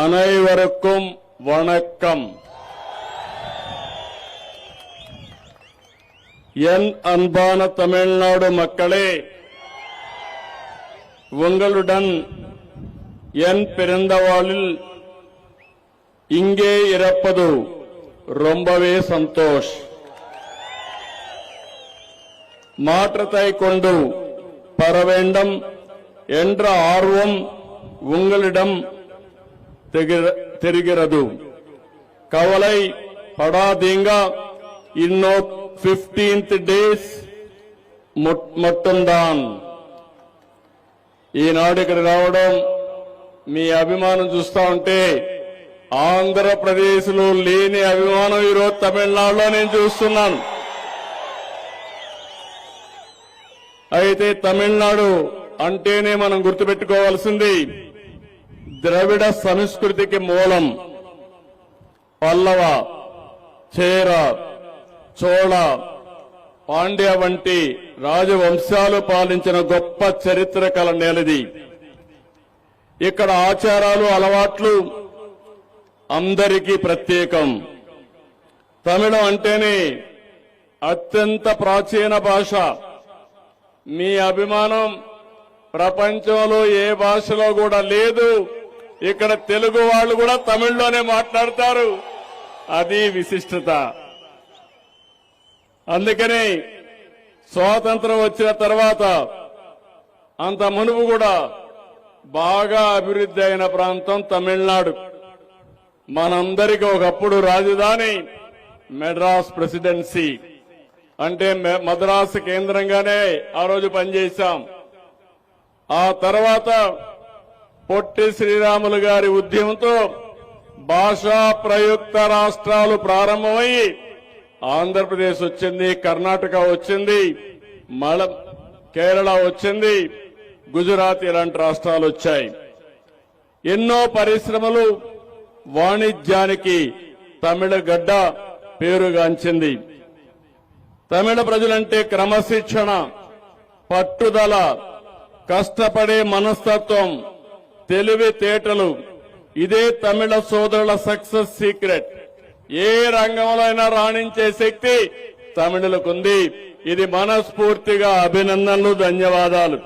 அனைவருக்கும் வணக்கம். என் அன்பான தமிழ்நாடு மக்களே, உங்களுடன் என் பிறந்த நாளில் இங்கே இருப்பது ரொம்பவே சந்தோஷ். மாற்றத்தை கொண்டு பெற வேண்டும் என்ற ஆர்வம் உங்களிடம் தெரிகிறது. கவலை படாதீங்க. இன்னும் 15th డేస్ மட்டும்தான். ఈనాడు ఇక్కడ రావడం మీ అభిమానం చూస్తా ఉంటే ఆంధ్రప్రదేశ్ లో లేని అభిమానం ఈరోజు తమిళనాడులో నేను చూస్తున్నాను. అయితే తమిళనాడు అంటేనే మనం గుర్తుపెట్టుకోవాల్సింది ద్రవిడ సంస్కృతికి మూలం. పల్లవ, చేర, చోళ, పాండ్య వంటి రాజవంశాలు పాలించిన గొప్ప చరిత్ర కల నేలది. ఇక్కడ ఆచారాలు, అలవాట్లు అందరికీ ప్రత్యేకం. తమిళం అంటేనే అత్యంత ప్రాచీన భాష. మీ అభిమానం ప్రపంచంలో ఏ భాషలో కూడా లేదు. ఇక్కడ తెలుగు వాళ్ళు కూడా తమిళ్లోనే మాట్లాడతారు. అది విశిష్టత. అందుకని స్వాతంత్రం వచ్చిన తర్వాత అంత మునుపు కూడా బాగా అభివృద్ధి అయిన ప్రాంతం తమిళనాడు. మనందరికీ ఒకప్పుడు రాజధాని మెడ్రాస్ ప్రెసిడెన్సీ, అంటే మద్రాసు కేంద్రంగానే ఆ రోజు పనిచేశాం. ఆ తర్వాత పొట్టి శ్రీరాములు గారి ఉద్యమంతో భాషా ప్రయుక్త రాష్ట్రాలు ప్రారంభమయ్యి ఆంధ్రప్రదేశ్ వచ్చింది, కర్ణాటక వచ్చింది, కేరళ వచ్చింది, గుజరాత్ ఇలాంటి రాష్ట్రాలు వచ్చాయి. ఎన్నో పరిశ్రమలు, వాణిజ్యానికి తమిళ గడ్డ పేరుగాంచింది. తమిళ ప్రజలంటే క్రమశిక్షణ, పట్టుదల, కష్టపడే మనస్తత్వం, తెలివితేటలు. ఇదే తమిళ సోదరుల సక్సెస్ సీక్రెట్. ఏ రంగంలో అయినా రాణించే శక్తి తమిళులకుంది. ఇది మనస్ఫూర్తిగా అభినందనలు, ధన్యవాదాలు.